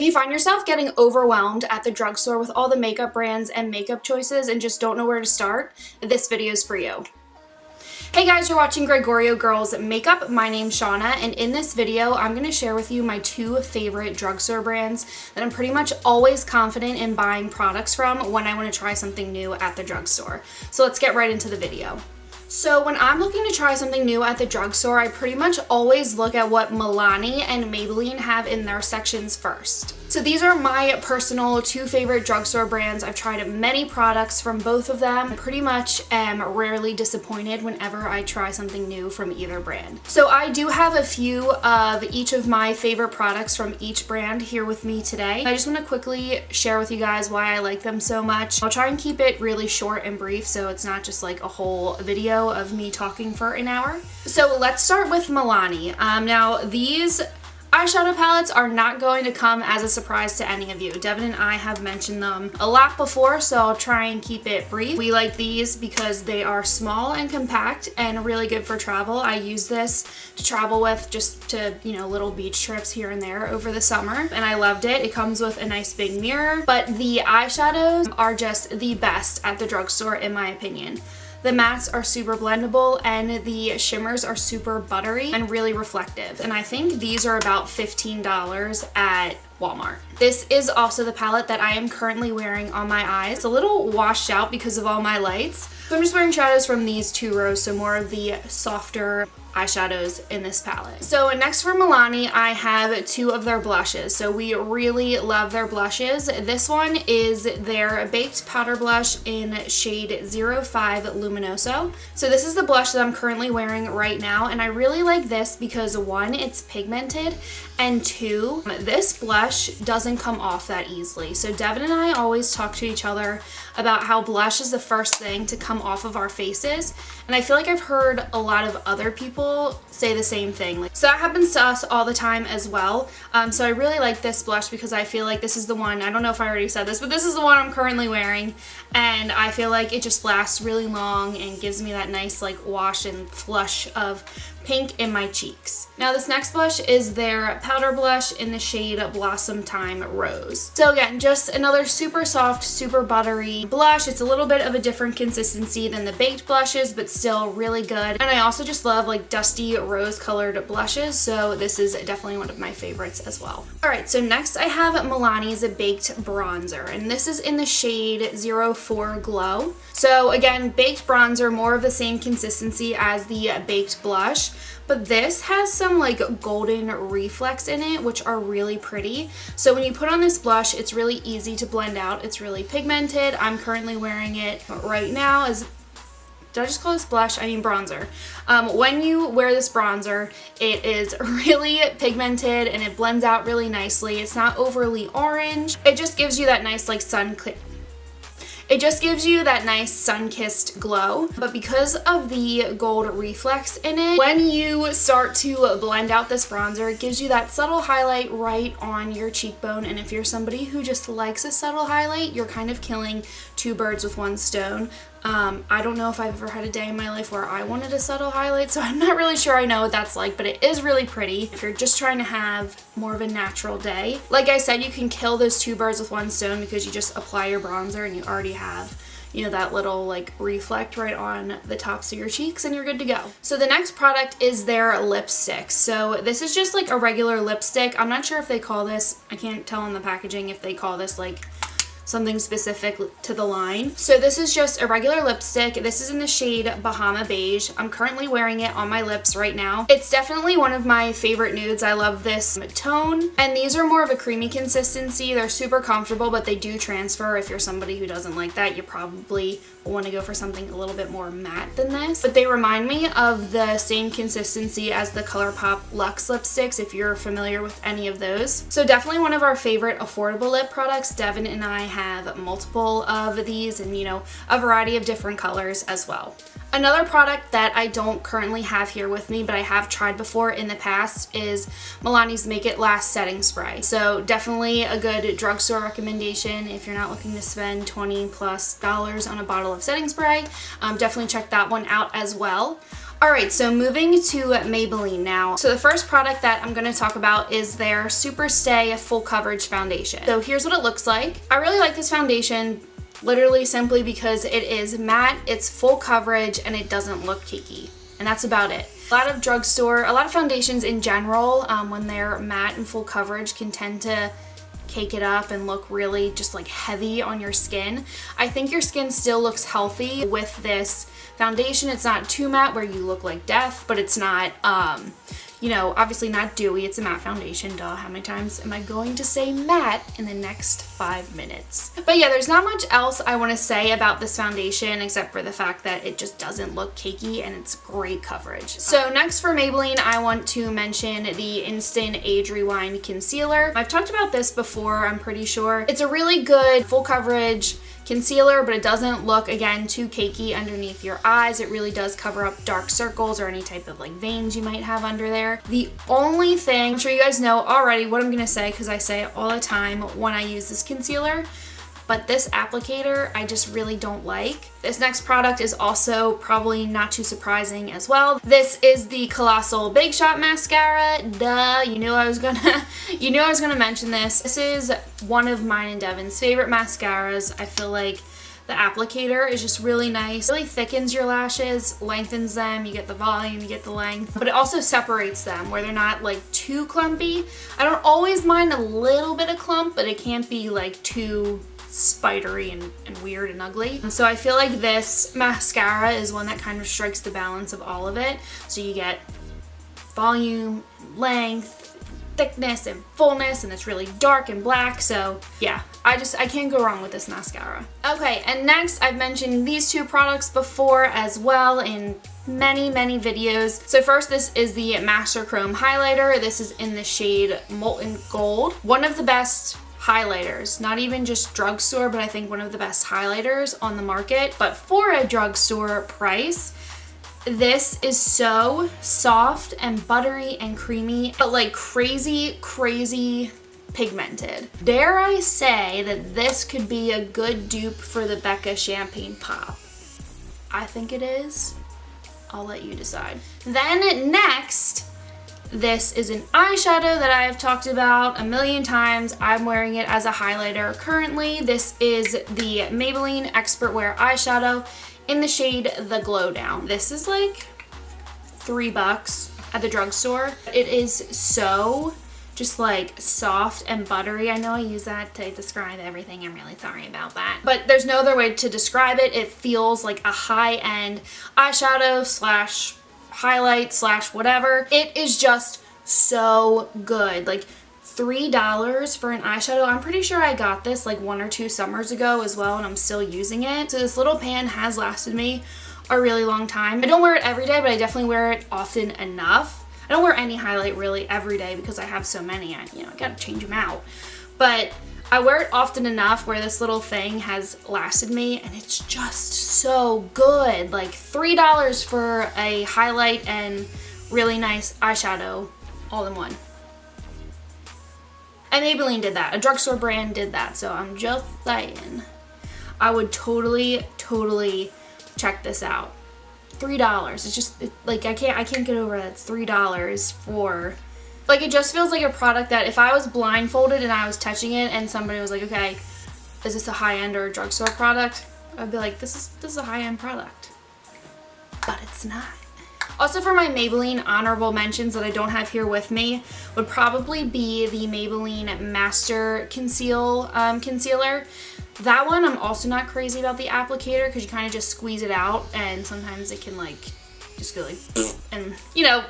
you find yourself getting overwhelmed at the drugstore with all the makeup brands and makeup choices and just don't know where to start, this video is for you. Hey guys, you're watching Gregorio Girls Makeup. My name's Shauna, and in this video, I'm going to share with you my 2 favorite drugstore brands that I'm pretty much always confident in buying products from when I want to try something new at the drugstore. So let's get right into the video. So when I'm looking to try something new at the drugstore, I pretty much always look at what Milani and Maybelline have in their sections first. So these are my personal 2 favorite drugstore brands. I've tried many products from both of them. I pretty much am rarely disappointed whenever I try something new from either brand. So I do have a few of each of my favorite products from each brand here with me today. I just want to quickly share with you guys why I like them so much. I'll try and keep it really short and brief so it's not just like a whole video of me talking for an hour. So let's start with Milani. Now these eyeshadow palettes are not going to come as a surprise to any of you. Devin and I have mentioned them a lot before, so I'll try and keep it brief. We like these because they are small and compact and really good for travel. I use this to travel with just to, little beach trips here and there over the summer, and I loved it. It comes with a nice big mirror, but the eyeshadows are just the best at the drugstore in my opinion. The mattes are super blendable and the shimmers are super buttery and really reflective. And I think these are about $15 at Walmart. This is also the palette that I am currently wearing on my eyes. It's a little washed out because of all my lights. So I'm just wearing shadows from these 2 rows, so more of the softer eyeshadows in this palette. So next for Milani, I have 2 of their blushes. So we really love their blushes. This one is their Baked Powder Blush in shade 05 Luminoso. So this is the blush that I'm currently wearing right now, and I really like this because 1, it's pigmented, and 2, this blush doesn't come off that easily. So Devin and I always talk to each other about how blush is the first thing to come off of our faces, and I feel like I've heard a lot of other people say the same thing. So that happens to us all the time as well. So I really like this blush because I feel like this is the one, I don't know if I already said this, but this is the one I'm currently wearing, and I feel like it just lasts really long and gives me that nice like wash and flush of pink in my cheeks. Now this next blush is their powder blush in the shade Blossom Time Rose. So again, just another super soft, super buttery blush. It's a little bit of a different consistency than the baked blushes, but still really good. And I also just love like dusty rose colored blushes, so this is definitely one of my favorites as well. Alright, so next I have Milani's Baked Bronzer, and this is in the shade 04 Glow. So again, baked bronzer, more of the same consistency as the baked blush, but this has some like golden reflex in it, which are really pretty. So when you put on this blush, it's really easy to blend out. It's really pigmented. I'm currently wearing it right now as, did I just call this blush? I mean bronzer. When you wear this bronzer, it is really pigmented and it blends out really nicely. It's not overly orange. It just gives you that nice like sun-kissed glow, but because of the gold reflex in it, when you start to blend out this bronzer, it gives you that subtle highlight right on your cheekbone, and if you're somebody who just likes a subtle highlight, you're kind of killing 2 birds with 1 stone. I don't know if I've ever had a day in my life where I wanted a subtle highlight, so I'm not really sure I know what that's like, but it is really pretty if you're just trying to have more of a natural day. Like I said, you can kill those 2 birds with 1 stone because you just apply your bronzer and you already have, that little like reflect right on the tops of your cheeks and you're good to go. So the next product is their lipstick. So this is just like a regular lipstick. I'm not sure if they call this, I can't tell on the packaging if they call this like something specific to the line. So this is just a regular lipstick. This is in the shade Bahama Beige. I'm currently wearing it on my lips right now. It's definitely one of my favorite nudes. I love this tone, and these are more of a creamy consistency. They're super comfortable, but they do transfer. If you're somebody who doesn't like that, you probably want to go for something a little bit more matte than this, but they remind me of the same consistency as the ColourPop Luxe lipsticks, if you're familiar with any of those. So definitely one of our favorite affordable lip products. Devin and I have multiple of these and a variety of different colors as well. Another product that I don't currently have here with me, but I have tried before in the past, is Milani's Make It Last Setting Spray. So definitely a good drugstore recommendation if you're not looking to spend $20+ on a bottle of setting spray. Definitely check that one out as well. Alright, so moving to Maybelline now. So the first product that I'm going to talk about is their Super Stay Full Coverage Foundation. So here's what it looks like. I really like this foundation literally simply because it is matte, it's full coverage, and it doesn't look cakey. And that's about it. A lot of drugstore, a lot of foundations in general, when they're matte and full coverage can tend to cake it up and look really just like heavy on your skin. I think your skin still looks healthy with this foundation. It's not too matte where you look like death, but it's not, you know, obviously not dewy. It's a matte foundation, duh. How many times am I going to say matte in the next 5 minutes? But yeah, there's not much else I want to say about this foundation except for the fact that it just doesn't look cakey and it's great coverage. So next for Maybelline, I want to mention the Instant Age Rewind Concealer. I've talked about this before, I'm pretty sure. It's a really good full coverage concealer, but it doesn't look, again, too cakey underneath your eyes. It really does cover up dark circles or any type of like veins you might have under there. The only thing, I'm sure you guys know already what I'm gonna say because I say it all the time when I use this concealer, but this applicator I just really don't like. This next product is also probably not too surprising as well. This is the Colossal Bakeshop mascara. Duh, you knew I was gonna mention this. This is one of mine and Devin's favorite mascaras. I feel like the applicator is just really nice. It really thickens your lashes, lengthens them, you get the volume, you get the length, but it also separates them where they're not like too clumpy. I don't always mind a little bit of clump, but it can't be like too spidery and weird and ugly. And so I feel like this mascara is one that kind of strikes the balance of all of it. So you get volume, length, thickness, and fullness, and it's really dark and black. So yeah, I can't go wrong with this mascara. Okay, and next I've mentioned these two products before as well in many videos. So first, this is the Master Chrome highlighter. This is in the shade Molten Gold. One of the best highlighters, not even just drugstore, but I think one of the best highlighters on the market. But for a drugstore price, this is so soft and buttery and creamy, but like crazy pigmented. Dare I say that this could be a good dupe for the Becca Champagne Pop? I think it is. I'll let you decide. Then next, this is an eyeshadow that I have talked about a million times. I'm wearing it as a highlighter currently. This is the Maybelline Expert Wear eyeshadow in the shade The Glow Down. This is like $3 at the drugstore. It is so just like soft and buttery. I know I use that to describe everything. I'm really sorry about that. But there's no other way to describe it. It feels like a high-end eyeshadow slash highlight slash whatever. It is just so good. Like $3 for an eyeshadow. I'm pretty sure I got this like 1 or 2 summers ago as well, and I'm still using it. So this little pan has lasted me a really long time. I don't wear it every day, but I definitely wear it often enough. I don't wear any highlight really every day because I have so many. I gotta change them out. But I wear it often enough where this little thing has lasted me, and it's just so good. Like $3 for a highlight and really nice eyeshadow all in one. And Maybelline did that. A drugstore brand did that. So I'm just saying, I would totally check this out. $3. It's just like I can't get over that. It's $3 for, like, it just feels like a product that if I was blindfolded and I was touching it and somebody was like, okay, is this a high-end or a drugstore product? I'd be like, this is a high-end product. But it's not. Also, for my Maybelline honorable mentions that I don't have here with me would probably be the Maybelline Master Conceal concealer. That one, I'm also not crazy about the applicator because you kind of just squeeze it out, and sometimes it can like just go like, and you know,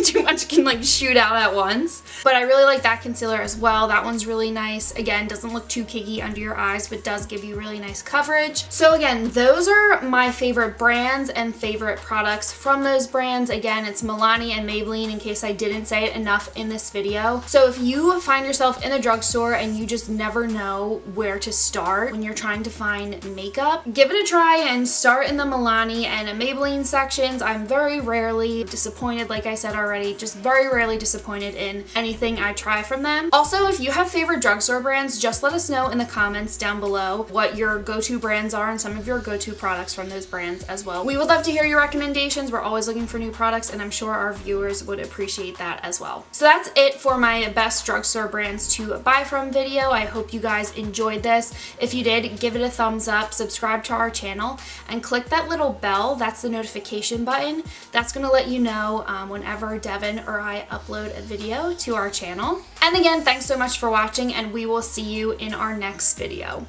too much can like shoot out at once. But I really like that concealer as well. That one's really nice. Again, doesn't look too cakey under your eyes, but does give you really nice coverage. So again, those are my favorite brands and favorite products from those brands. Again, it's Milani and Maybelline, in case I didn't say it enough in this video. So if you find yourself in a drugstore and you just never know where to start when you're trying to find makeup, give it a try and start in the Milani and Maybelline section. brands. I'm very rarely disappointed, like I said already, just very rarely disappointed in anything I try from them. Also, if you have favorite drugstore brands, just let us know in the comments down below what your go-to brands are and some of your go-to products from those brands as well. We would love to hear your recommendations. We're always looking for new products, and I'm sure our viewers would appreciate that as well. So that's it for my best drugstore brands to buy from video. I hope you guys enjoyed this. If you did, give it a thumbs up, subscribe to our channel, and click that little bell. That's the notification button. That's going to let you know whenever Devin or I upload a video to our channel. And again, thanks so much for watching, and we will see you in our next video.